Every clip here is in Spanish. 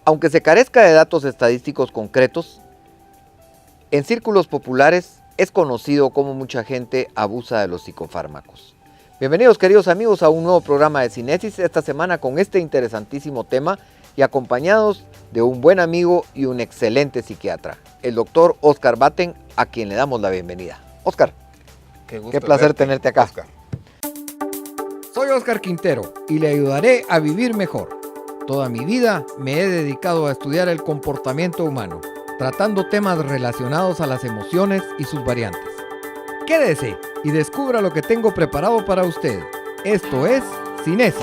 Aunque se carezca de datos estadísticos concretos, en círculos populares es conocido cómo mucha gente abusa de los psicofármacos. Bienvenidos, queridos amigos, a un nuevo programa de Cinesis, esta semana con este interesantísimo tema y acompañados de un buen amigo y un excelente psiquiatra, el doctor Oscar Batten, a quien le damos la bienvenida. Oscar, qué placer tenerte acá. Oscar. Soy Oscar Quintero y le ayudaré a vivir mejor. Toda mi vida me he dedicado a estudiar el comportamiento humano, tratando temas relacionados a las emociones y sus variantes. Quédese y descubra lo que tengo preparado para usted. Esto es Cinesis.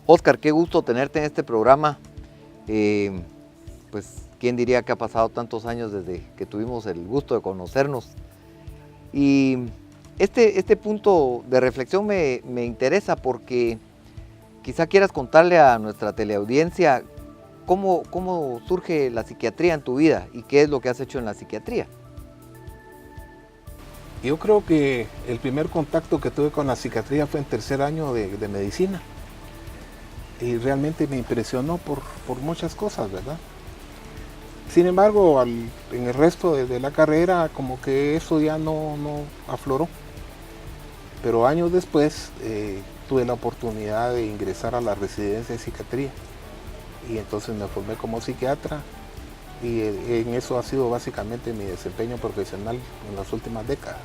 Oscar, qué gusto tenerte en este programa. Pues, ¿quién diría que ha pasado tantos años desde que tuvimos el gusto de conocernos? Y este punto de reflexión me interesa porque quizá quieras contarle a nuestra teleaudiencia cómo surge la psiquiatría en tu vida y qué es lo que has hecho en la psiquiatría. Yo creo que el primer contacto que tuve con la psiquiatría fue en tercer año de medicina. Y realmente me impresionó por muchas cosas, ¿verdad? Sin embargo, en el resto de la carrera, como que eso ya no afloró. Pero años después tuve la oportunidad de ingresar a la residencia de psiquiatría. Y entonces me formé como psiquiatra. Y en eso ha sido básicamente mi desempeño profesional en las últimas décadas.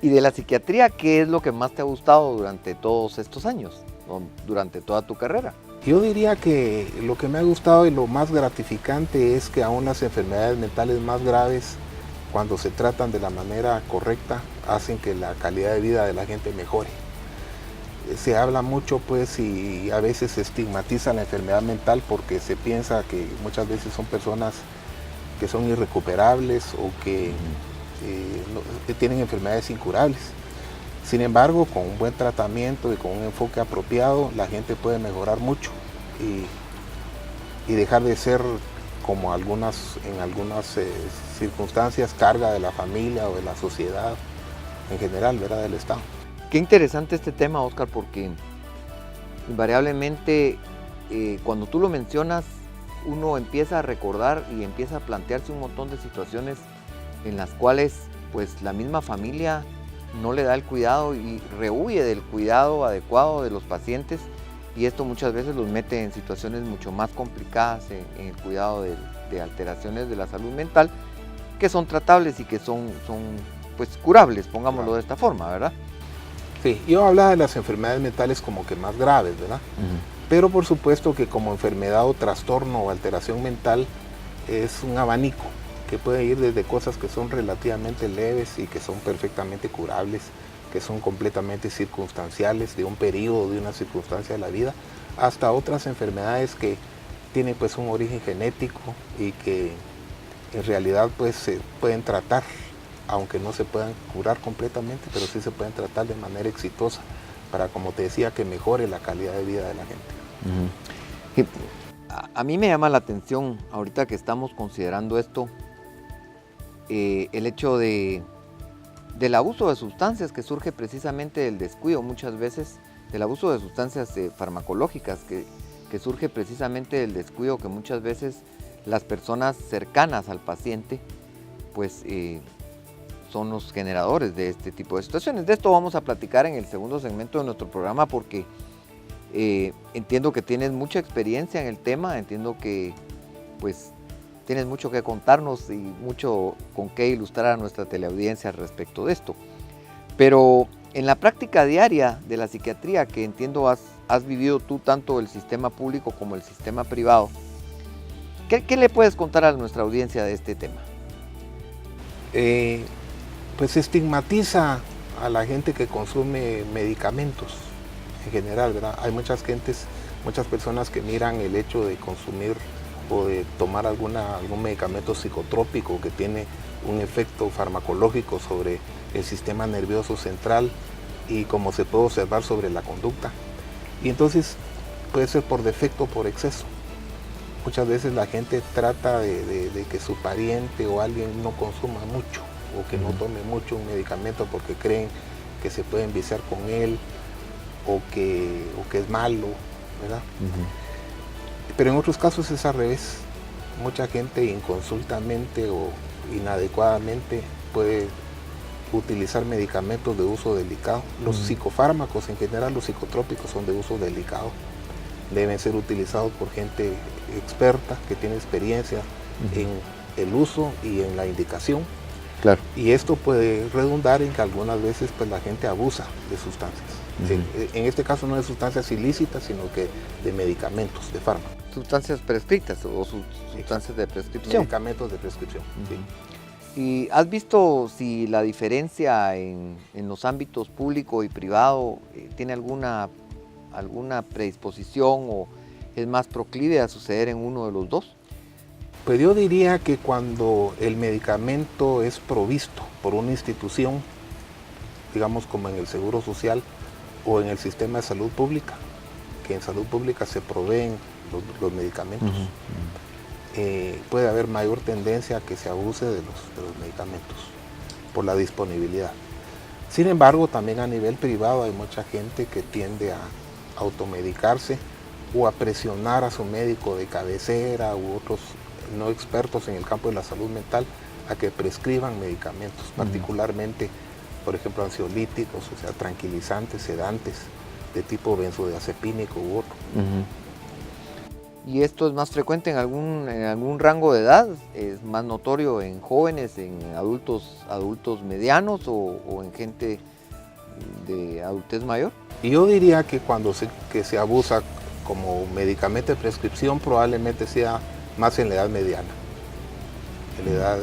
Y de la psiquiatría, ¿qué es lo que más te ha gustado durante todos estos años, durante toda tu carrera? Yo diría que lo que me ha gustado y lo más gratificante es que aún las enfermedades mentales más graves, cuando se tratan de la manera correcta, hacen que la calidad de vida de la gente mejore. Se habla mucho, pues, y a veces se estigmatiza la enfermedad mental porque se piensa que muchas veces son personas que son irrecuperables o que tienen enfermedades incurables. Sin embargo, con un buen tratamiento y con un enfoque apropiado, la gente puede mejorar mucho y dejar de ser, como en algunas circunstancias, carga de la familia o de la sociedad en general, ¿verdad? Del Estado. Qué interesante este tema, Oscar, porque invariablemente cuando tú lo mencionas, uno empieza a recordar y empieza a plantearse un montón de situaciones en las cuales pues la misma familia no le da el cuidado y rehuye del cuidado adecuado de los pacientes, y esto muchas veces los mete en situaciones mucho más complicadas en el cuidado de alteraciones de la salud mental que son tratables y que son pues curables, pongámoslo de esta forma, ¿verdad? Sí, yo hablaba de las enfermedades mentales como que más graves, ¿verdad? Pero por supuesto que como enfermedad o trastorno o alteración mental es un abanico que puede ir desde cosas que son relativamente leves y que son perfectamente curables, que son completamente circunstanciales de un periodo, de una circunstancia de la vida, hasta otras enfermedades que tienen pues un origen genético y que en realidad pues se pueden tratar, aunque no se puedan curar completamente, pero sí se pueden tratar de manera exitosa para, como te decía, que mejore la calidad de vida de la gente. A mí me llama la atención, ahorita que estamos considerando esto, el hecho del abuso de sustancias que surge precisamente del descuido muchas veces, del abuso de sustancias farmacológicas que surge precisamente del descuido que muchas veces las personas cercanas al paciente pues son los generadores de este tipo de situaciones. De esto vamos a platicar en el segundo segmento de nuestro programa porque entiendo que tienes mucha experiencia en el tema, entiendo que pues tienes mucho que contarnos y mucho con qué ilustrar a nuestra teleaudiencia respecto de esto. Pero en la práctica diaria de la psiquiatría, que entiendo has vivido tú tanto el sistema público como el sistema privado, ¿qué le puedes contar a nuestra audiencia de este tema? Pues estigmatiza a la gente que consume medicamentos en general, ¿verdad? Hay muchas personas que miran el hecho de consumir o de tomar algún medicamento psicotrópico que tiene un efecto farmacológico sobre el sistema nervioso central y, como se puede observar, sobre la conducta. Y entonces puede ser por defecto o por exceso. Muchas veces la gente trata de que su pariente o alguien no consuma mucho o que no tome mucho un medicamento porque creen que se pueden viciar con él o que es malo, ¿verdad? Pero en otros casos es al revés. Mucha gente inconsultamente o inadecuadamente puede utilizar medicamentos de uso delicado. Los psicofármacos, en general los psicotrópicos, son de uso delicado. Deben ser utilizados por gente experta que tiene experiencia en el uso y en la indicación. Claro. Y esto puede redundar en que algunas veces pues, la gente abusa de sustancias. En este caso no de sustancias ilícitas, sino que de medicamentos, de fármacos. Sustancias prescritas o sustancias de prescripción. Medicamentos de prescripción, sí. ¿Y has visto si la diferencia en los ámbitos público y privado tiene alguna predisposición o es más proclive a suceder en uno de los dos? Pues yo diría que cuando el medicamento es provisto por una institución, digamos como en el Seguro Social o en el sistema de salud pública, que en salud pública se proveen los medicamentos, puede haber mayor tendencia a que se abuse de los medicamentos por la disponibilidad. Sin embargo, también a nivel privado hay mucha gente que tiende a automedicarse o a presionar a su médico de cabecera u otros no expertos en el campo de la salud mental a que prescriban medicamentos, particularmente, por ejemplo, ansiolíticos, o sea, tranquilizantes, sedantes, de tipo benzodiazepínico u otro. ¿Y esto es más frecuente en algún rango de edad? ¿Es más notorio en jóvenes, en adultos medianos o en gente de adultez mayor? Y yo diría que cuando se abusa como medicamento de prescripción probablemente sea más en la edad mediana, en la edad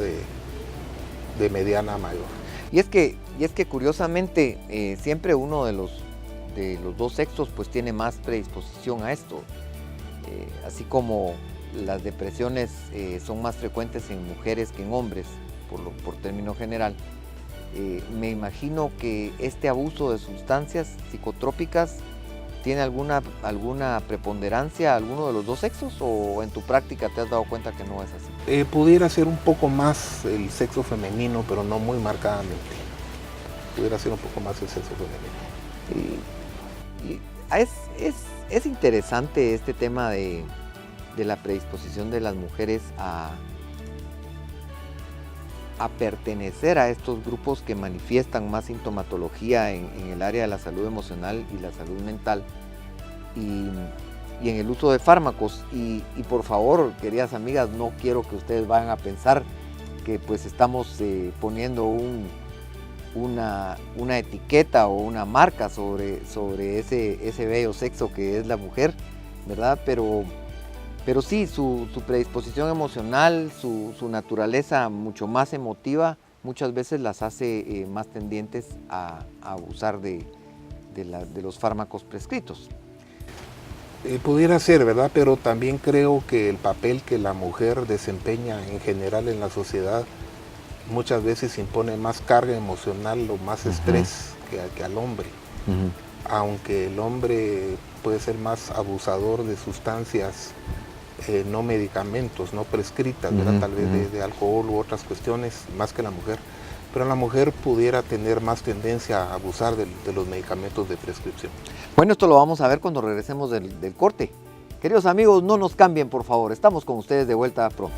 de mediana a mayor. Y es que curiosamente siempre uno de los dos sexos pues tiene más predisposición a esto. Así como las depresiones son más frecuentes en mujeres que en hombres, por término general, me imagino que este abuso de sustancias psicotrópicas tiene alguna preponderancia a alguno de los dos sexos, o en tu práctica te has dado cuenta que no es así. Pudiera ser un poco más el sexo femenino, pero no muy marcadamente. Pudiera ser un poco más el sexo femenino. Es interesante este tema de la predisposición de las mujeres a pertenecer a estos grupos que manifiestan más sintomatología en el área de la salud emocional y la salud mental y en el uso de fármacos. Y por favor, queridas amigas, no quiero que ustedes vayan a pensar que pues estamos poniendo una etiqueta o una marca sobre ese bello sexo que es la mujer, ¿verdad? Pero sí, su predisposición emocional, su naturaleza mucho más emotiva, muchas veces las hace más tendientes a abusar de los fármacos prescritos. Pudiera ser, ¿verdad? Pero también creo que el papel que la mujer desempeña en general en la sociedad muchas veces impone más carga emocional o más estrés que al hombre. Aunque el hombre puede ser más abusador de sustancias no medicamentos, no prescritas, ¿verdad? Tal vez de alcohol u otras cuestiones, más que la mujer. Pero la mujer pudiera tener más tendencia a abusar de los medicamentos de prescripción. Bueno, esto lo vamos a ver cuando regresemos del corte. Queridos amigos, no nos cambien, por favor. Estamos con ustedes de vuelta pronto.